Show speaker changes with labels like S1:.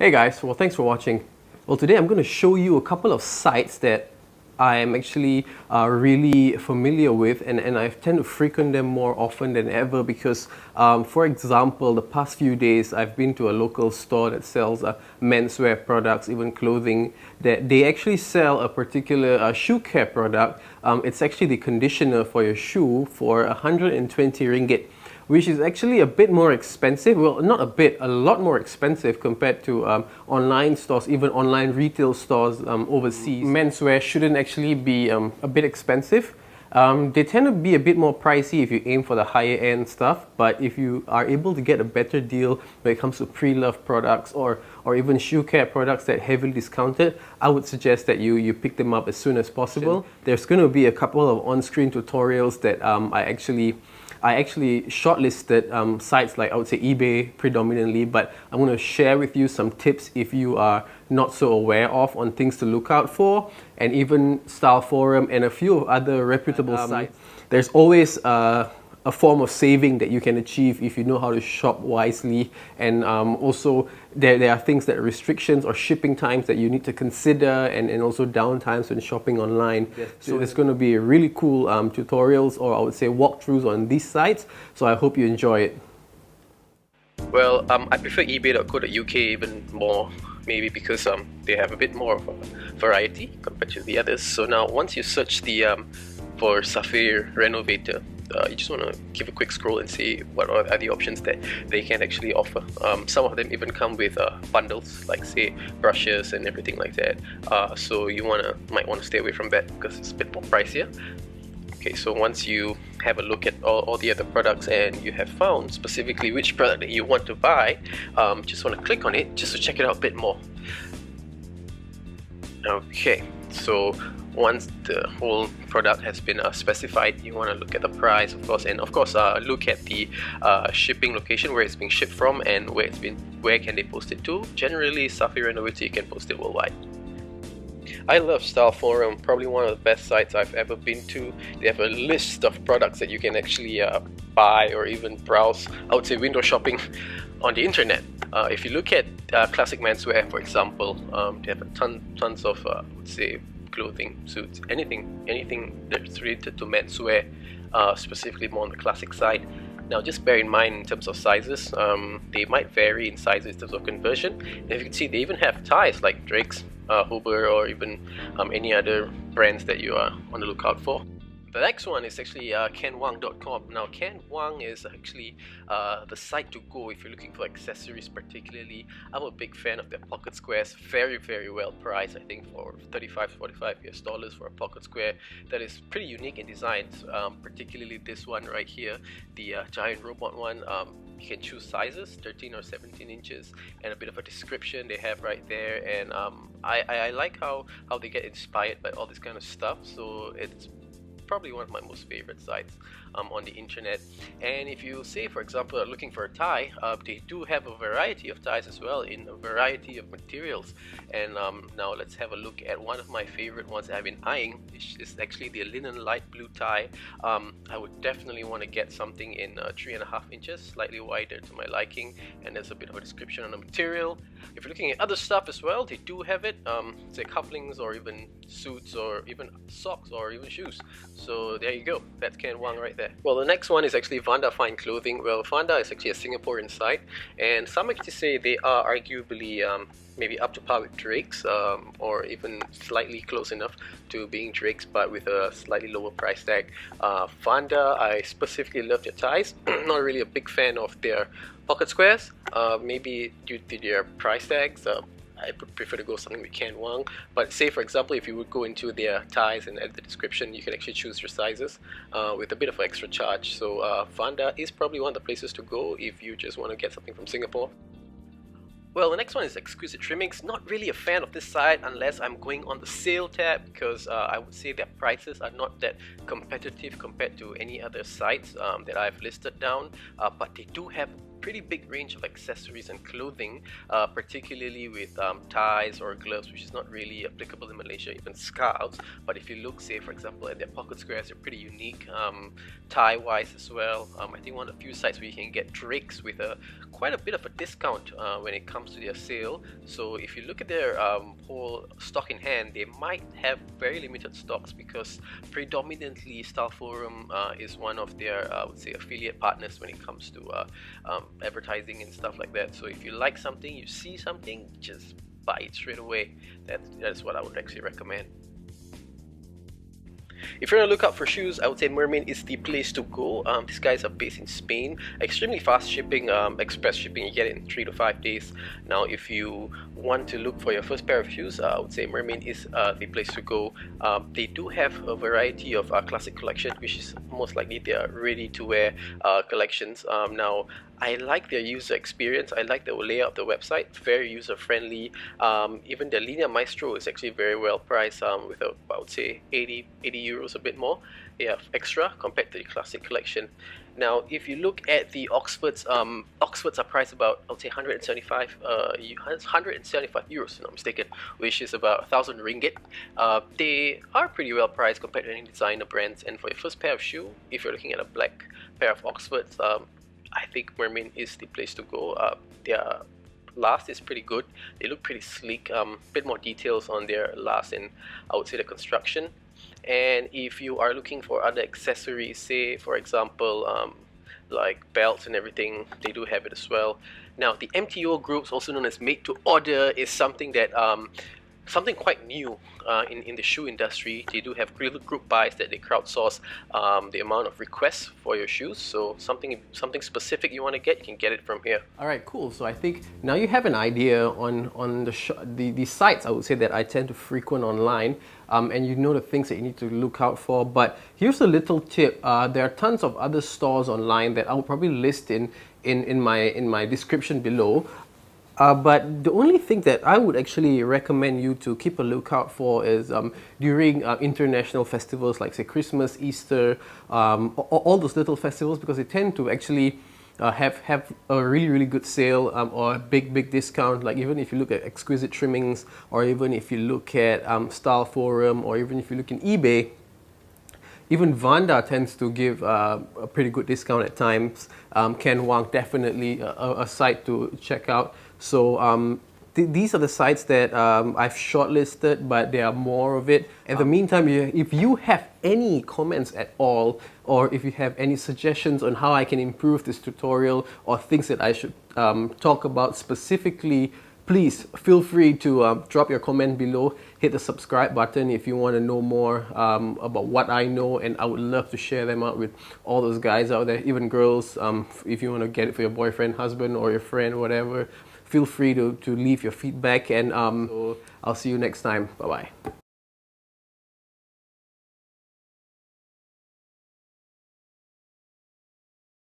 S1: Hey guys, well thanks for watching. Well today I'm going to show you a couple of sites that I am actually really familiar with and I tend to frequent them more often than ever because for example the past few days I've been to a local store that sells menswear products, even clothing, that they actually sell a particular shoe care product. It's actually the conditioner for your shoe for 120 ringgit, which is actually a bit more expensive. Well, not a bit, a lot more expensive compared to online stores, even online retail stores overseas. Menswear shouldn't actually be a bit expensive. They tend to be a bit more pricey if you aim for the higher end stuff, but if you are able to get a better deal when it comes to pre-loved products or even shoe care products that heavily discounted, I would suggest that you pick them up as soon as possible. There's going to be a couple of on-screen tutorials that I actually shortlisted sites like I would say eBay predominantly, but I'm going to share with you some tips if you are not so aware of on things to look out for, and even Style Forum and a few other reputable sites. There's always a form of saving that you can achieve if you know how to shop wisely, and also there are things that restrictions or shipping times that you need to consider, and also downtimes when shopping online. So there's going to be really cool tutorials, or I would say walkthroughs on these sites, so I hope you enjoy it.
S2: Well, I prefer ebay.co.uk even more, maybe because they have a bit more of a variety compared to the others. So now once you search the for Sapphire Renovator, you just want to give a quick scroll and see what are the options that they can actually offer. Some of them even come with bundles, like say brushes and everything like that. So you might want to stay away from that because it's a bit more pricier. Okay, so once you have a look at all the other products and you have found specifically which product that you want to buy, just want to click on it just to check it out a bit more. Okay, so once the whole product has been specified, you want to look at the price, of course, and of course look at the shipping location, where it's being shipped from and where can they post it to. Generally, Sapphire Renovator, you can post it worldwide. I love Style Forum, probably one of the best sites I've ever been to. They have a list of products that you can actually buy or even browse. I would say window shopping on the internet. If you look at classic menswear, for example, they have tons of I would say clothing, suits, anything that's related to menswear, specifically more on the classic side. Now just bear in mind in terms of sizes, they might vary in sizes in terms of conversion. And if you can see, they even have ties like Drake's, Huber, or even any other brands that you are on the lookout for. The next one is actually kenwang.com. Now Kenwang is actually the site to go if you're looking for accessories particularly. I'm a big fan of their pocket squares, very well priced. I think for $35 to $45 for a pocket square that is pretty unique in design, particularly this one right here, the giant robot one. You can choose sizes, 13 or 17 inches, and a bit of a description they have right there, and I like how they get inspired by all this kind of stuff, so it's probably one of my most favorite sites on the internet. And if you say, for example, are looking for a tie, they do have a variety of ties as well in a variety of materials. And now let's have a look at one of my favorite ones that I've been eyeing, which is actually the linen light blue tie. I would definitely want to get something in 3.5 inches, slightly wider to my liking, and there's a bit of a description on the material. If you're looking at other stuff as well, they do have it, say couplings or even suits or even socks or even shoes. So there you go, that's Kenwang right there. Well, the next one is actually Vanda Fine Clothing. Well, Vanda is actually a Singaporean site, and some actually say they are arguably maybe up to par with Drake's, or even slightly close enough to being Drake's, but with a slightly lower price tag. Vanda, I specifically love their ties. Not really a big fan of their pocket squares, maybe due to their price tags. I would prefer to go something with Kenwang, but say for example if you would go into their ties and at the description you can actually choose your sizes with a bit of an extra charge. So Vanda is probably one of the places to go if you just want to get something from Singapore. Well, the next one is Exquisite Trimmings. Not really a fan of this site unless I'm going on the sale tab, because I would say their prices are not that competitive compared to any other sites that I've listed down, but they do have pretty big range of accessories and clothing, particularly with ties or gloves, which is not really applicable in Malaysia, even scarves. But if you look, say for example, at their pocket squares, they're pretty unique, tie wise as well. I think one of the few sites where you can get drakes with quite a bit of a discount when it comes to their sale. So if you look at their whole stock in hand, they might have very limited stocks, because predominantly Style Forum is one of their, I would say, affiliate partners when it comes to advertising and stuff like that. So if you like something, you see something, just buy it straight away. That's what I would actually recommend. If you're on the lookout for shoes, I would say Mermain is the place to go. These guys are based in Spain. Extremely fast shipping, express shipping. You get it in 3 to 5 days. Now, if you want to look for your first pair of shoes, I would say Mermain is the place to go. They do have a variety of classic collection, which is most likely their ready-to-wear collections. Now, I like their user experience. I like the layout of the website, very user-friendly. Even the Linea Maestro is actually very well priced, with I would say 80 euros, a bit more. They have extra compared to the classic collection. Now, if you look at the Oxfords, Oxfords are priced about, I would say 175 euros, if I'm not mistaken, which is about 1,000 ringgit. They are pretty well priced compared to any designer brands. And for your first pair of shoe, if you're looking at a black pair of Oxfords, I think Mermain is the place to go. Their last is pretty good. They look pretty sleek. Bit more details on their last, and I would say the construction. And if you are looking for other accessories, say for example like belts and everything, they do have it as well. Now, the MTO groups, also known as made to order, is something that something quite new in the shoe industry. They do have group buys that they crowdsource the amount of requests for your shoes. So something specific you want to get, you can get it from here.
S1: All right, cool. So I think now you have an idea on the sites, I would say, that I tend to frequent online, and you know the things that you need to look out for. But here's a little tip. There are tons of other stores online that I will probably list in my description below. But the only thing that I would actually recommend you to keep a lookout for is during international festivals like, say, Christmas, Easter, all those little festivals, because they tend to actually have a really good sale, or a big discount. Like, even if you look at Exquisite Trimmings, or even if you look at Style Forum, or even if you look in eBay, even Vanda tends to give a pretty good discount at times. Ken Wang, definitely a site to check out. So these are the sites that I've shortlisted, but there are more of it. In the meantime, if you have any comments at all, or if you have any suggestions on how I can improve this tutorial, or things that I should talk about specifically, please feel free to drop your comment below. Hit the subscribe button if you want to know more about what I know, and I would love to share them out with all those guys out there, even girls. If you want to get it for your boyfriend, husband, or your friend, whatever, feel free to leave your feedback, and so I'll see you next time. Bye-bye.